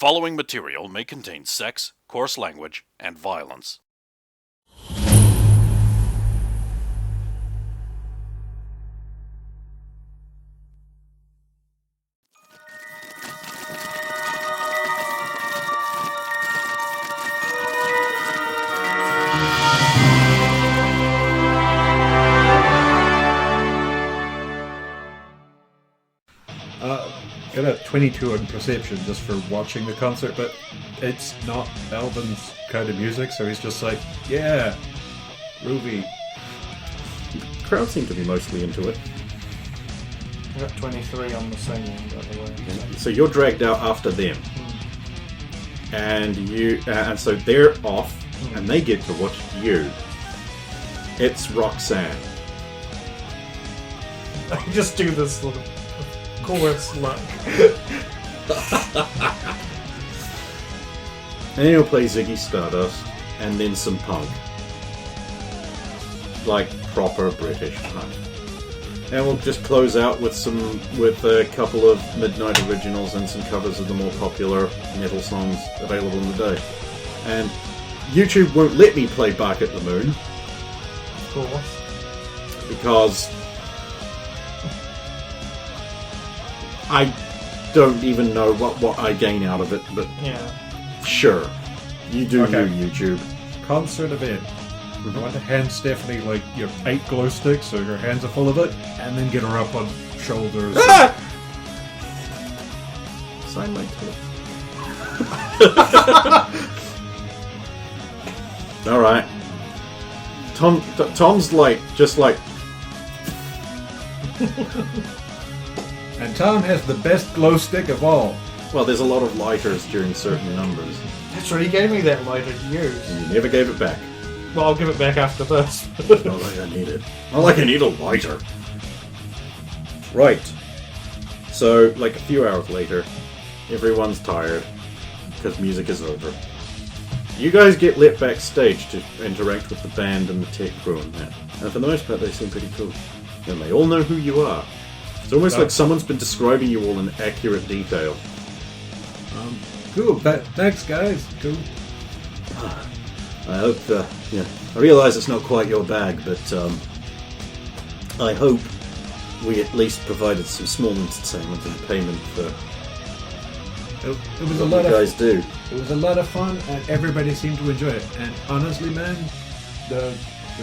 following material may contain sex, coarse language, and violence. Got a 22 on perception just for watching the concert, but it's not Alvin's kind of music, so he's just like, yeah, groovy. The crowd seem to be mostly into it. I got 23 on the singing, by the way. So you're dragged out after them, and so they're off, and they get to watch you. It's Roxanne. I just do this little chorus look. And then he'll play Ziggy Stardust, and then some punk. Like proper British punk. And we'll just close out with a couple of Midnight originals and some covers of the more popular metal songs available in the day. And YouTube won't let me play Bark at the Moon. Of course. Because I don't even know what I gain out of it, but yeah. Sure. You do Okay. you, YouTube. Concert event. I want to hand Stephanie like your 8 glow sticks so her hands are full of it, and then get her up on shoulders. Sign my tape. Alright. Tom's just like And Tom has the best glow stick of all. well, there's a lot of lighters during certain numbers. That's right, he gave me that lighter to use. And you never gave it back. Well, I'll give it back after this. Not like I need it. Not like I need a lighter. Right. So, like a few hours later, everyone's tired because music is over. You guys get lit backstage to interact with the band and the tech crew and that. And for the most part, they seem pretty cool. And they all know who you are. It's almost like someone's been describing you all in accurate detail. Cool. Thanks, guys. Cool. I hope, I realise it's not quite your bag, but I hope we at least provided some small entertainment and payment for It was a what lot you guys do. It was a lot of fun, and everybody seemed to enjoy it. And honestly, man, the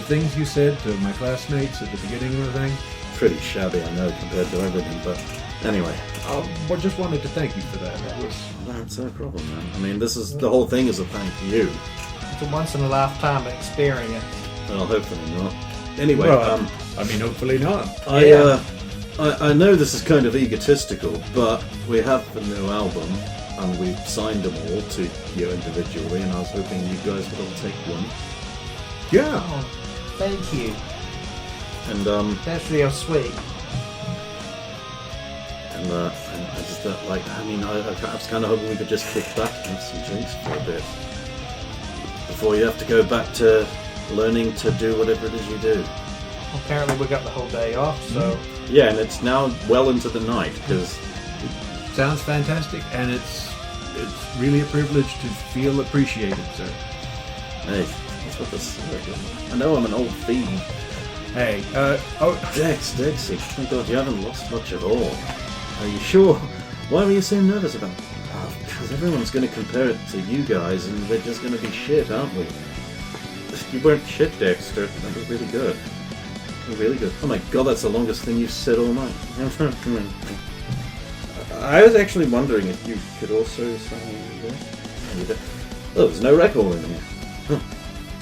things you said to my classmates at the beginning of the thing, Pretty shabby, I know, compared to everything, but anyway. I just wanted to thank you for that. That was That's no problem, man. I mean, the whole thing is a thank you. It's a once in a lifetime experience. Well, hopefully not. Anyway, well, I mean, hopefully not. I know this is kind of egotistical, but we have the new album, and we've signed them all to you individually, and I was hoping you guys would all take one. Yeah. Oh, thank you. And That's real sweet. and I just I was kind of hoping we could just kick back and have some drinks for a bit before you have to go back to learning to do whatever it is you do. Apparently we got the whole day off, so... Yeah, and it's now well into the night, because... Sounds fantastic, and it's really a privilege to feel appreciated, sir. Hey, that's what this is. I know I'm an old fiend. Hey, Dexy, thank God you haven't lost much at all. Are you sure? Why were you so nervous about it? Because everyone's going to compare it to you guys, and we're just going to be shit, aren't we? You weren't shit, Dexter. That was really good. Really good. Oh my God, that's the longest thing you've said all night. I was actually wondering if you could also sign this. Oh, there's no record in here. Huh.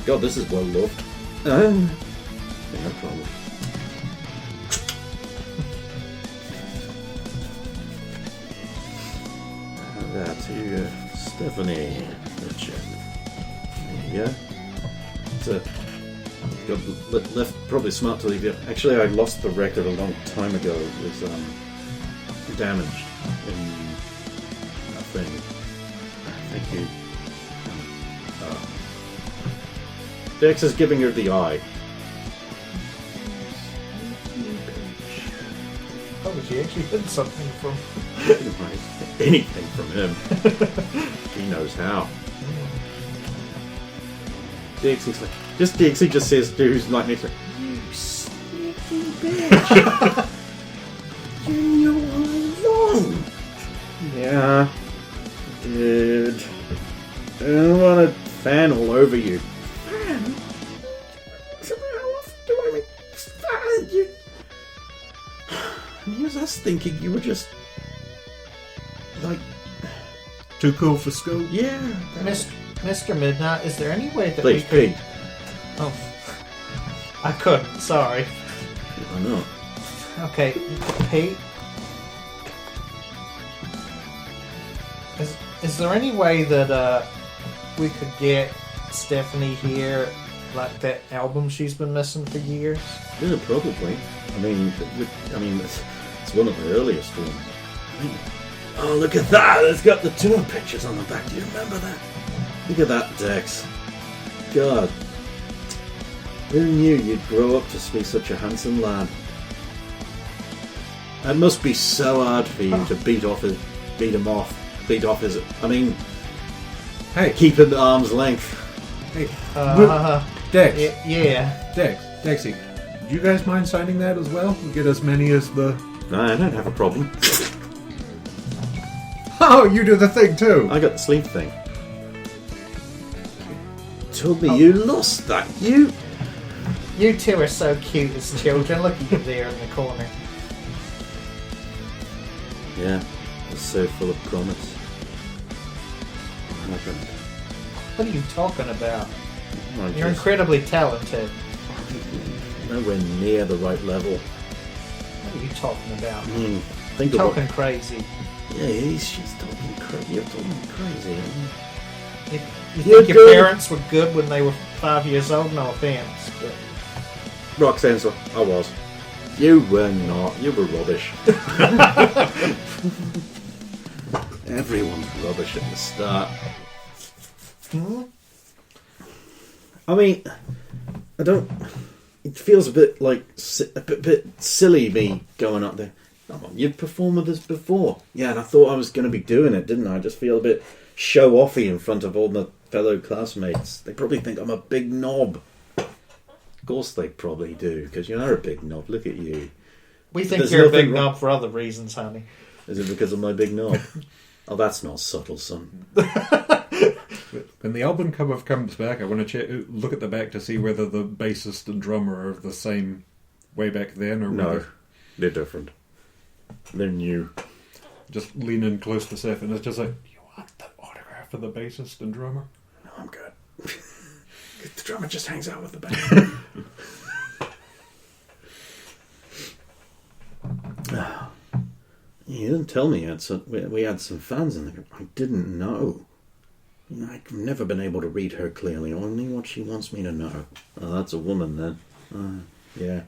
God, this is well loved. No problem. That's you, Stephanie. Richard. There you go. So, left probably smart to leave you. Actually, I lost the record a long time ago. It was damaged in a thing. Thank you. Dex is giving her the eye. Probably she actually hid something from... Anything from him. He knows how. Dixie's like, Dixie just says to who's like next to her, "You sneaky bitch! You knew all along." Yeah, dude. I don't want to fan all over you. Fan? How often do I make fan? You. Here's us thinking you were just like Too cool for school? yeah. Mr. Midnight, is there any way that Please, we could... Pete. Oh, I couldn't. Sorry. I know. Okay, Pete. Is there any way that we could get Stephanie here, like that album she's been missing for years? Yeah, probably. I mean, it's one of the earliest ones. Oh, look at that! It's got the tour pictures on the back. Do you remember that? Look at that, Dex. God. Who knew you'd grow up to be such a handsome lad? It must be so hard for you to beat off his... Hey, keep him at arm's length. hey, Dex. Dex, Yeah. Dexy, do you guys mind signing that as well? We'll get as many as the... No, I don't have a problem. Oh, you do the thing too! I got the sleep thing. Told me you lost that. You two are so cute as children. Look at you there in the corner. Yeah, it's so full of promise. What happened? What are you talking about? I You're just- incredibly talented. nowhere near the right level. What are you talking about? Think of what... Talking crazy. Yeah, she's talking crazy. You're talking crazy. You You're think your good. parents were good when they were 5 years old? No offense, but Rock sensor, I was. You were not. You were rubbish. Everyone's rubbish at the start. I mean, I don't... It feels a bit like... a bit silly, me going up there. Come on, you've performed with us before. Yeah, and I thought I was going to be doing it, didn't I? I just feel a bit show-offy in front of all my fellow classmates. They probably think I'm a big knob. Of course they probably do, because you're a big knob. Look at you. we think There's you're a big nothing wrong- knob for other reasons, honey. Is it because of my big knob? Oh, that's not subtle, son. When the album cover comes back, I want to look at the back to see whether the bassist and drummer are the same way back then, or No, whether they're different. They're new. just lean in close to Seth, and it's just like, you want the autograph of the bassist and drummer? No, I'm good. The drummer just hangs out with the band. You didn't tell me we had some fans in the group. I didn't know. I've never been able to read her clearly, only what she wants me to know. Oh, that's a woman then. Yeah.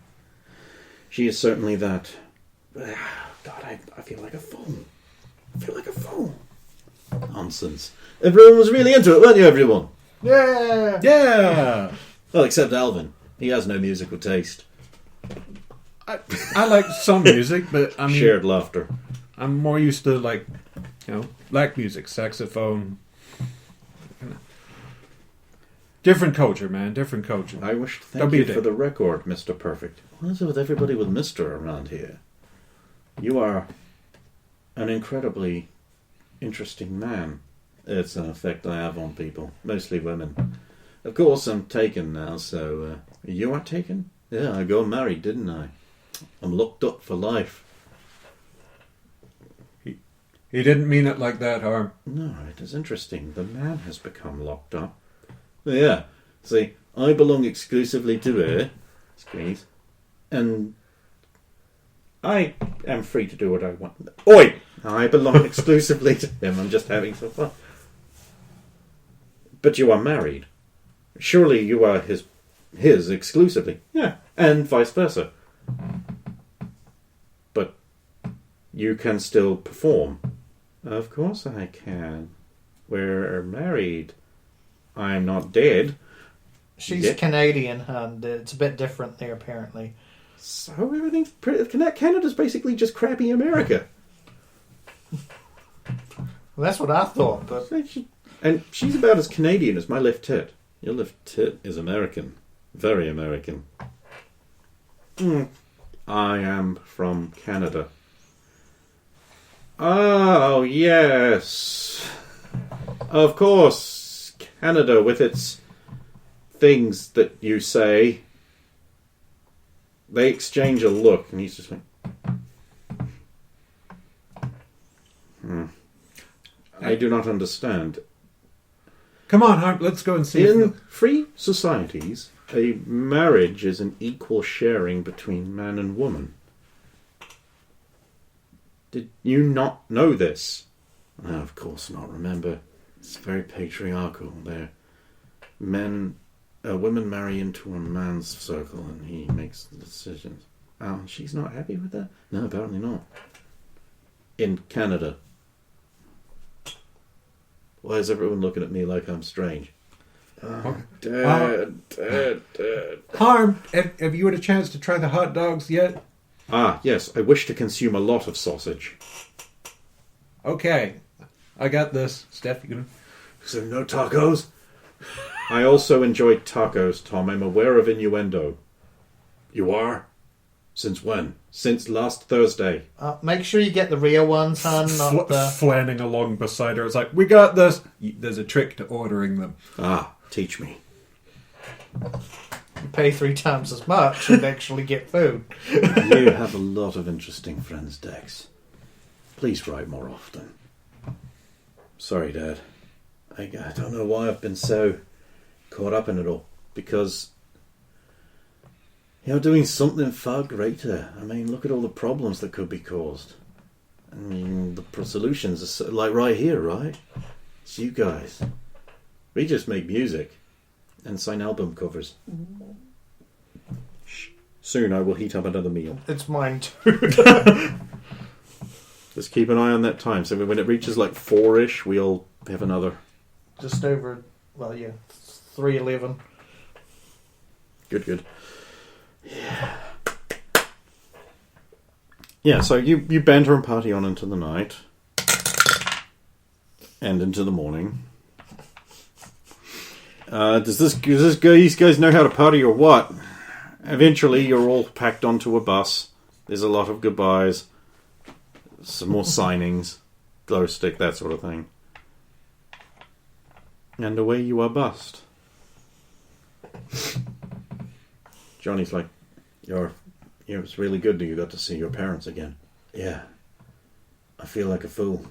She is certainly that. God, I feel like a fool. I feel like a fool. Nonsense. Everyone was really into it, weren't you, everyone? Yeah! Yeah! Well, except Alvin. He has no musical taste. I like some music, but I mean, Shared laughter. I'm more used to, like, black music, saxophone. Different culture, man. Different culture. I wish to Don't thank be a you dick. for the record, Mr. Perfect. What is it with everybody with Mr. around here? You are an incredibly interesting man. It's an effect I have on people, mostly women. Of course, I'm taken now, so... you are taken? Yeah, I got married, didn't I? I'm locked up for life. He didn't mean it like that, Harm. No, it is interesting. The man has become locked up. Yeah. See, I belong exclusively to her, Squeeze, and I am free to do what I want. Oi! I belong exclusively to him. I'm just having some fun. But you are married. Surely you are his exclusively. Yeah. And vice versa. But you can still perform. Of course I can. We're married. I'm not dead. She's Yeah. Canadian, and it's a bit different there, apparently. So everything's pretty... Canada's basically just crappy America. Well, that's what I thought, but And she's about as Canadian as my left tit. Your left tit is American. Very American. I am from Canada. Oh, yes. Of course. Canada with its things that you say. They exchange a look, and he's just like... I do not understand. Come on, Harp, let's go and see. In free societies, a marriage is an equal sharing between man and woman. Did you not know this? Oh, of course not. Remember, it's very patriarchal there. Women marry into a man's circle and he makes the decisions. Oh, she's not happy with that? No, apparently not. In Canada. Why is everyone looking at me like I'm strange? Dad. Harm, have you had a chance to try the hot dogs yet? Ah, yes, I wish to consume a lot of sausage. Okay, I got this. Steph, you gonna... So no tacos? I also enjoy tacos, Tom. I'm aware of innuendo. You are? Since when? Since last Thursday. Make sure you get the real ones, hon, not the... Flanning along beside her. It's like, we got this. There's a trick to ordering them. Ah, teach me. You pay 3 times as much and actually get food. You have a lot of interesting friends, Dex. Please write more often. Sorry, Dad. I don't know why I've been so caught up in it all. Because... you're doing something far greater. I mean, look at all the problems that could be caused. I mean, the solutions are like right here, right? It's you guys. We just make music and sign album covers. Soon I will heat up another meal. It's mine too. Just keep an eye on that time. So when it reaches like 4-ish, we'll have another. Just over, 3:11. Good. Yeah, so you banter and party on into the night. And into the morning. Does these guys know how to party or what? Eventually you're all packed onto a bus. There's a lot of goodbyes. Some more signings. Glow stick, that sort of thing. And away you are bussed. Johnny's like, it was really good that you got to see your parents again. Yeah. I feel like a fool.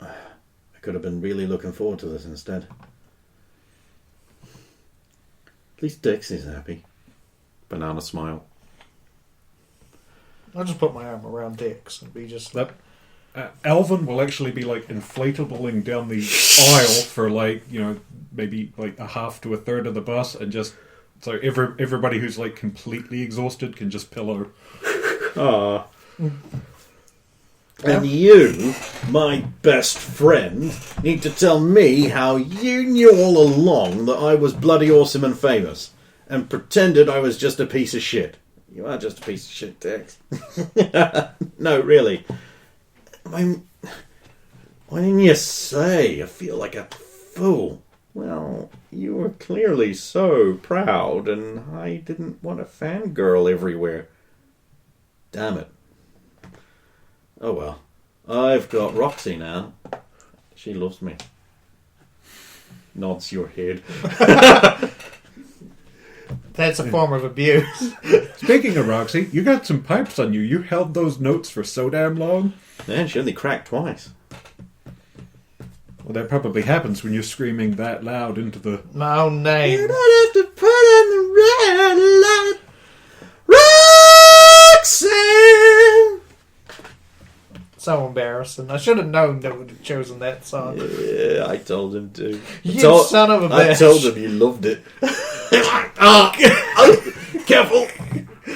I could have been really looking forward to this instead. At least Dixie's happy. Banana smile. I'll just put my arm around Dix and be just... Alvin will actually be like inflatabling down the aisle for maybe like a half to a third of the bus, and just so everybody who's like completely exhausted can just pillow. Ah. And you, my best friend, need to tell me how you knew all along that I was bloody awesome and famous, and pretended I was just a piece of shit. You are just a piece of shit, Dex. No, really. Why didn't you say? I feel like a fool. Well, you were clearly so proud, and I didn't want to fangirl everywhere. Damn it. Oh well. I've got Roxy now. She loves me. Nods your head. That's a form of abuse. Speaking of Roxy, you got some pipes on you. You held those notes for so damn long. Man, she only cracked twice. Well, that probably happens when you're screaming that loud into the... My own name. You don't have to put on the red light. Roxanne! So embarrassing. I should have known they would have chosen that song. Yeah, I told him to. You son of a bitch. I told him you loved it. Careful!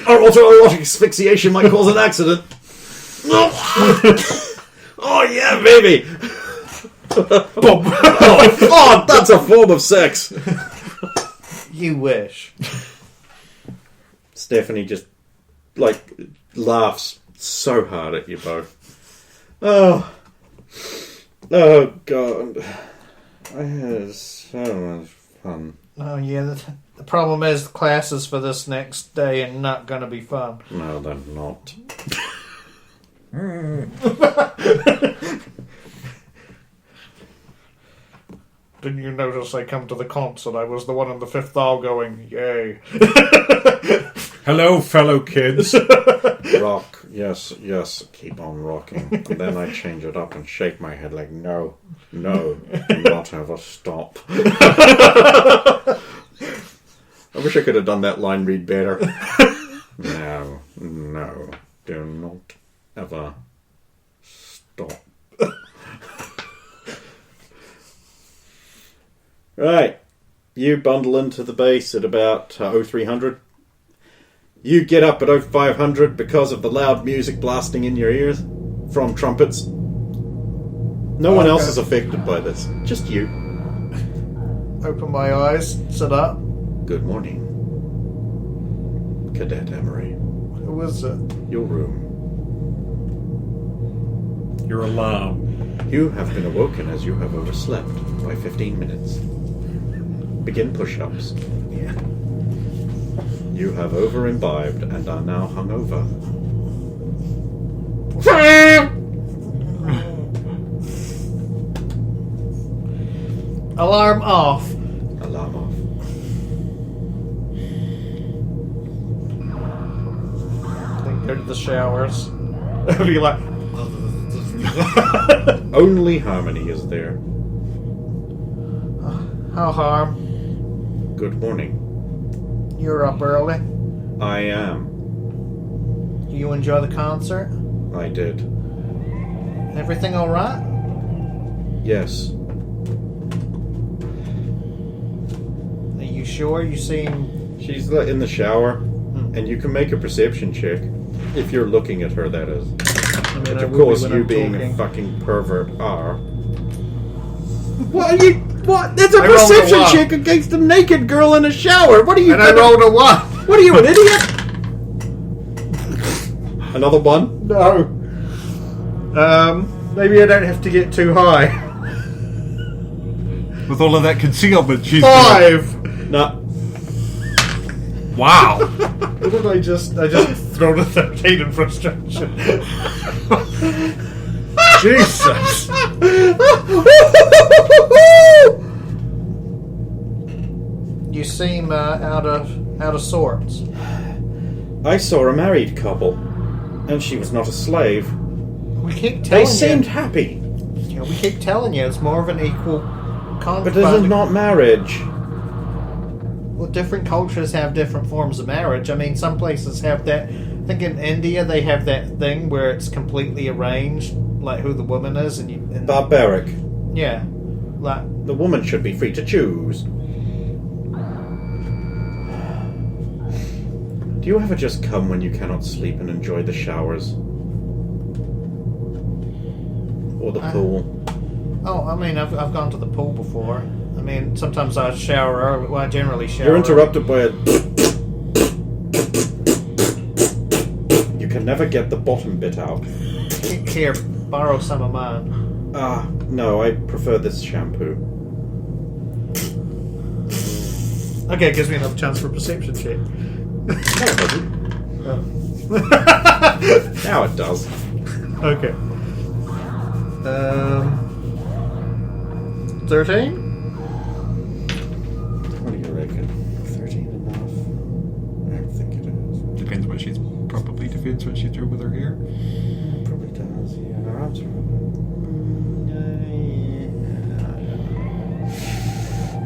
Or autoerotic asphyxiation might cause an accident. Oh yeah, baby! Oh, that's a form of sex. You wish. Stephanie just laughs so hard at you both. Oh, Oh, God. I had so much fun. Oh, yeah. The problem is the classes for this next day are not going to be fun. No, they're not. Didn't you notice I come to the concert? I was the one in the fifth aisle going, yay. Hello, fellow kids. Rock. Yes, keep on rocking. And then I change it up and shake my head like, no, do not ever stop. I wish I could have done that line read better. No, do not ever stop. Right, you bundle into the base at about 0300. You get up at 0500 because of the loud music blasting in your ears from trumpets. No one else is affected by this, just you. Open my eyes, sit up. Good morning, Cadet Emery. Who is it? Your room. Your alarm. You have been awoken as you have overslept by 15 minutes. Begin push-ups. Yeah. You have over-imbibed and are now hungover. Alarm off. Alarm off. Then go to the showers. Be like... Only Harmony is there. How harm? Good morning. You're up early. I am. Do you enjoy the concert? I did. Everything alright? Yes. Are you sure? You seem... She's in the shower, and you can make a perception check. If you're looking at her, that is. I mean, Which, I of will course, be when you I'm being talking. a fucking pervert are. What are you... What? That's a I rolled a perception one. check against a naked girl in a shower. What are you... And I rolled a 1. What are you, an idiot? Another one? No. Maybe I don't have to get too high. With all of that concealment, she's 5! No. Wow. What did I just thrown a 13 in frustration. Jesus. You seem out of sorts. I saw a married couple, and she was not a slave. We keep They telling seemed you. happy, Yeah, we keep telling you it's more of an equal but conflict. this is not marriage. Well, different cultures have different forms of marriage. I mean, some places have that. I think in India they have that thing where it's completely arranged, like who the woman is, and Barbaric. yeah, like The woman should be free to choose. Do you ever just come when you cannot sleep and enjoy the showers? Or the pool? oh, I mean, I've gone to the pool before. I mean, sometimes I shower early. Well, I generally shower. You're interrupted by a... You can never get the bottom bit out. Here, borrow some of mine. No, I prefer this shampoo. Okay, it gives me another chance for a perception check. No, it doesn't. Now it does. Okay. 13? What do you reckon? 13 enough? I don't think it is. Depends what she's... Probably depends what she's doing with her hair. It probably does, yeah. Her arms are...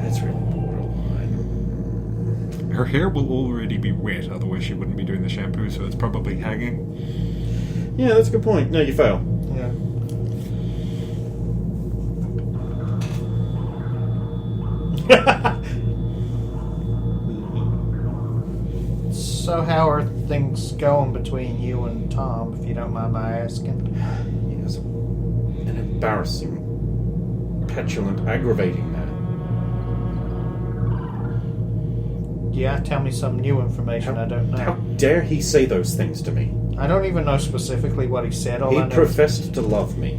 That's really borderline. Her hair will already be wet, otherwise she wouldn't be doing the shampoo, so it's probably hanging. Yeah, that's a good point. No, you fail. Yeah. So how are things going between you and Tom, if you don't mind my asking? Yes. An embarrassing, petulant, aggravating man. Yeah, tell me some new information I don't How know. dare he say those things to me? I don't even know specifically what he said. All He I know professed to love me.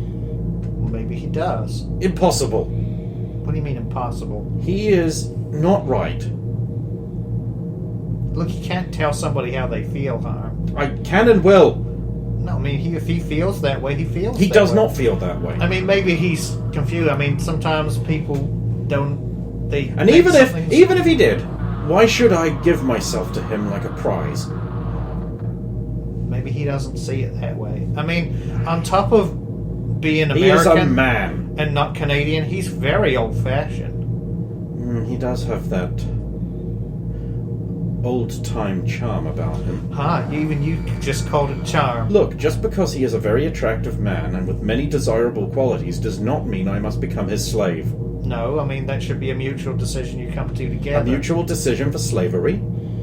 maybe he does. Impossible. What do you mean impossible? He is not right. Look, you can't tell somebody how they feel, Harm. I can and will. No, I mean, if he feels that way, he feels He that does way. not feel that way. I mean, maybe he's confused. I mean, sometimes people don't... They And think even something's- if he did, why should I give myself to him like a prize? Maybe he doesn't see it that way. I mean, on top of being He is a American man. and not Canadian, he's very old-fashioned. He does have that old-time charm about him. Huh, even you just called it charm. Look, just because he is a very attractive man and with many desirable qualities does not mean I must become his slave. No, I mean, that should be a mutual decision you come to A together. mutual decision for slavery?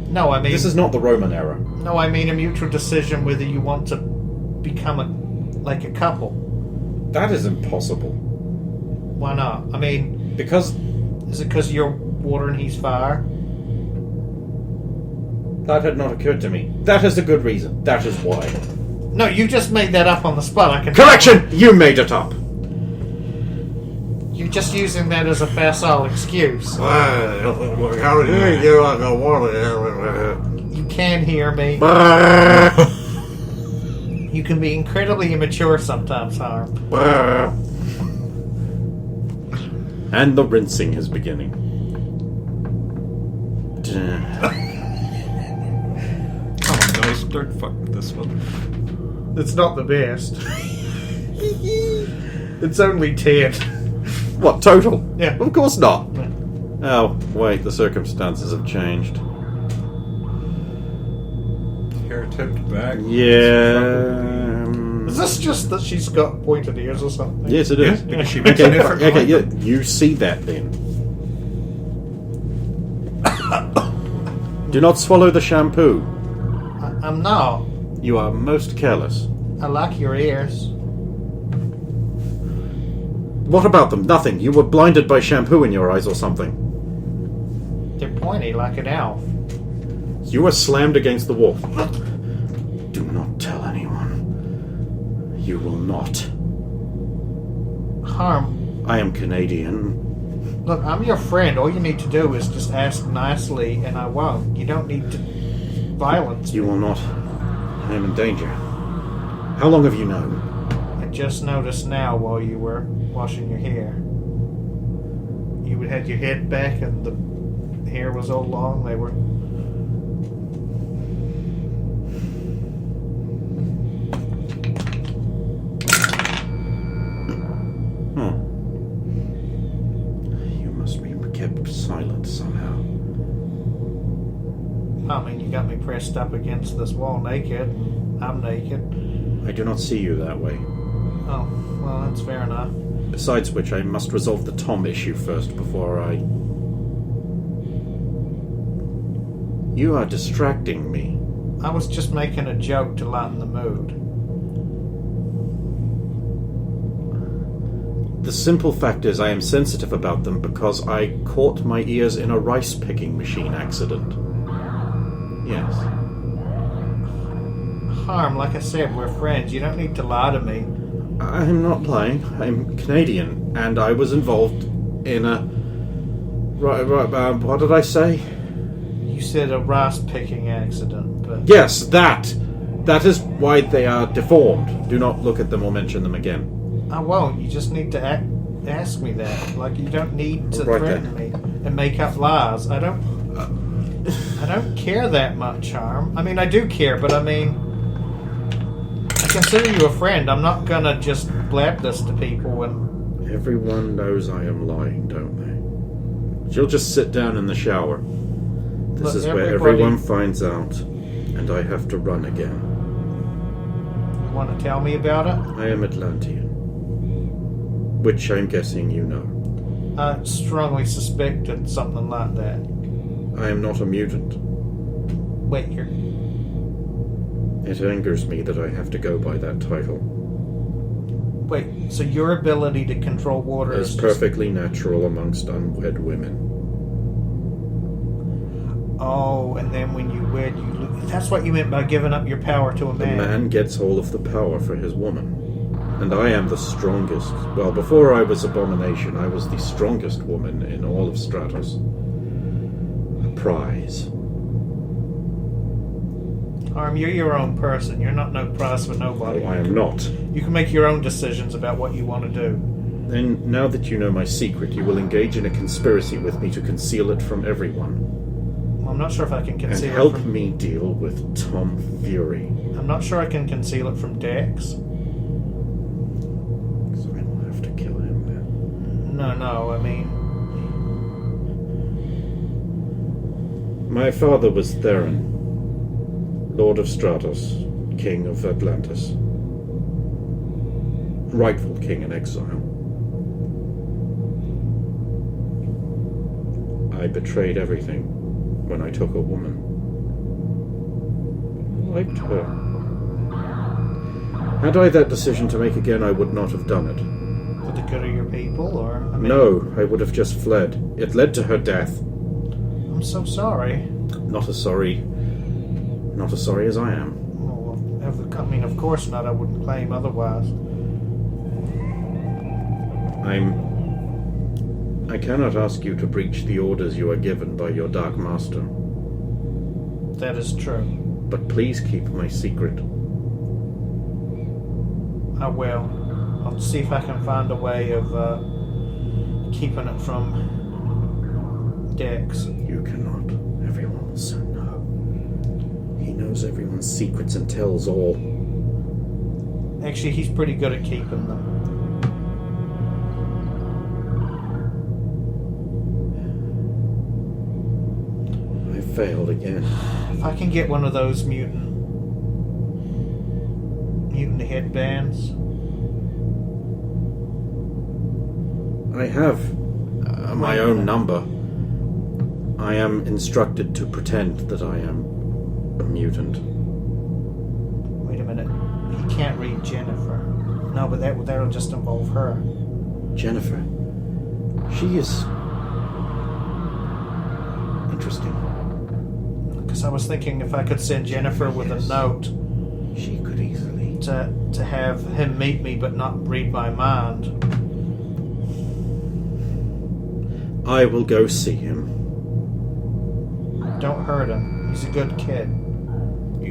No, I mean... This is not the Roman era. No, I mean a mutual decision whether you want to become a couple. That is impossible. Why not? I mean, Because is it because you're water and he's fire? that had not occurred to me. That is a good reason. That is why. No, you just made that up on the spot. I can. Correction! You made it up! You're just using that as a facile excuse. How did you like a water? You can hear me. You can be incredibly immature sometimes, Harm. And the rinsing is beginning. Come on, guys, don't fuck with this one. It's not the best. It's only 10. What, total? Yeah. Of course not. Yeah. Oh, wait, the circumstances have changed. Hair tipped back. Yeah. Is this just that she's got pointed ears or something? Yes, it is. Yeah, because she makes an Okay, effort. okay, yeah, you see that then. Do not swallow the shampoo. I'm not. You are most careless. I like your ears. What about them? Nothing. You were blinded by shampoo in your eyes or something. They're pointy like an elf. You were slammed against the wall. Do not tell anyone. You will not. Harm, I am Canadian. look, I'm your friend. All you need to do is just ask nicely, and I won't. You don't need to violence. You will not. I am in danger. How long have you known? I just noticed now while you were washing your hair. You had your head back, and the hair was all long. They were. You must be kept silent somehow. I mean, you got me pressed up against this wall naked. I'm naked. I do not see you that way. Oh, well, that's fair enough. Besides which, I must resolve the Tom issue first before I... You are distracting me. I was just making a joke to lighten the mood. The simple fact is I am sensitive about them because I caught my ears in a rice-picking machine accident. Yes. Harm, like I said, we're friends. You don't need to lie to me. I'm not lying. I'm Canadian, and I was involved in a... what did I say? You said a rice-picking accident, but... Yes, that! That is why they are deformed. Do not look at them or mention them again. I won't. You just need to ask me that. Like, you don't need to Right threaten me and make up lies. I don't care that much, Harm. I mean, I do care, but I mean... I consider you a friend. I'm not gonna just blab this to people and... Everyone knows I am lying, don't they? She'll just sit down in the shower. This Look, is where everybody- everyone finds out, and I have to run again. You want to tell me about it? I am Atlantean. Which I'm guessing you know. I strongly suspected something like that. I am not a mutant. Wait, you're... It angers me that I have to go by that title. Wait, so your ability to control water It's is perfectly natural amongst unwed women. Oh, and then when you wed, you lose. That's what you meant by giving up your power to a The man. man gets all of the power for his woman. And I am the strongest. Well, before I was Abomination, I was the strongest woman in all of Stratos. A prize. Harm, you're your own person. You're not no prize for nobody. No, I am not. You can make your own decisions about what you want to do. Then, now that you know my secret, you will engage in a conspiracy with me to conceal it from everyone. Well, I'm not sure if I can And conceal help it from... me deal with Tom Fury. I'm not sure I can conceal it from Dex. So I don't have to kill him then. No, I mean... My father was Theron, Lord of Stratos, King of Atlantis. Rightful king in exile. I betrayed everything when I took a woman. I liked her. Had I that decision to make again, I would not have done it. For the good of your people, or... I mean, No, I would have just fled. It led to her death. I'm so sorry. Not as sorry as I am. Well, I mean, of course not. I wouldn't claim otherwise. I cannot ask you to breach the orders you are given by your Dark Master. That is true. But please keep my secret. I will. I'll see if I can find a way of keeping it from Dex. You cannot. Everyone will soon know. He knows everyone's secrets and tells all. Actually, he's pretty good at keeping them. I failed again. If I can get one of those mutant headbands. I have my own number. I am instructed to pretend that I am a mutant. Wait a minute. He can't read Jennifer. No, but that'll just involve her. Jennifer. She is interesting. Because I was thinking if I could send Jennifer with a note She could easily. to have him meet me but not read my mind. I will go see him. Don't hurt him. He's a good kid.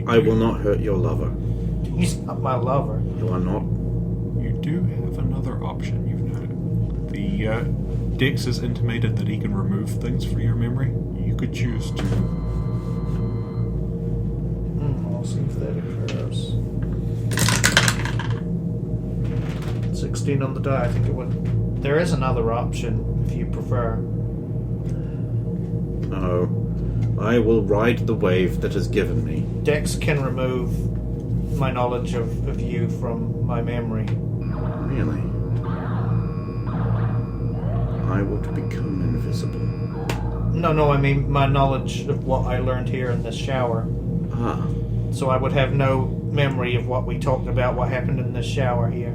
I will not hurt your lover. He's not my lover. You are not. You do have another option, you've noted. The Dex has intimated that he can remove things from your memory. You could choose to. I'll see if that occurs. 16 on the die, I think it would. There is another option if you prefer. No. I will ride the wave that has given me. Dex can remove my knowledge of you from my memory. Really? I will become invisible. No, I mean my knowledge of what I learned here in this shower. Ah. So I would have no memory of what we talked about, what happened in this shower here.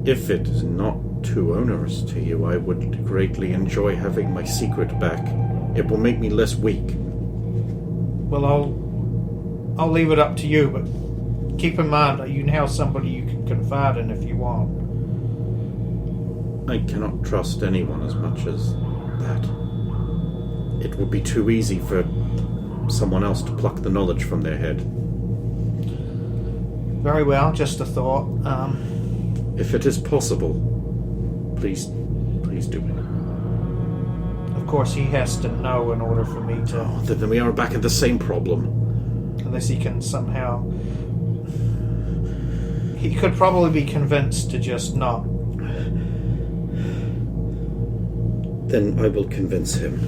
If it is not too onerous to you, I would greatly enjoy having my secret back. It will make me less weak. Well, I'll leave it up to you, but keep in mind that you can have somebody you can confide in if you want. I cannot trust anyone as much as that. It would be too easy for someone else to pluck the knowledge from their head. Very well, just a thought. If it is possible, please do it. Of course, he has to know in order for me to... Oh, then we are back at the same problem. Unless he can somehow... He could probably be convinced to just not. Then I will convince him.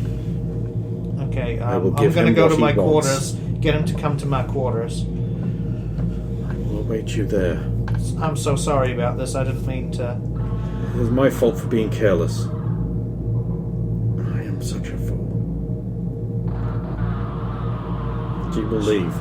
Okay, I will I'm give going to him go what to he my wants. quarters, get him to come to my quarters. I will await you there. I'm so sorry about this, I didn't mean to... It was my fault for being careless. I am such a fool. She will leave.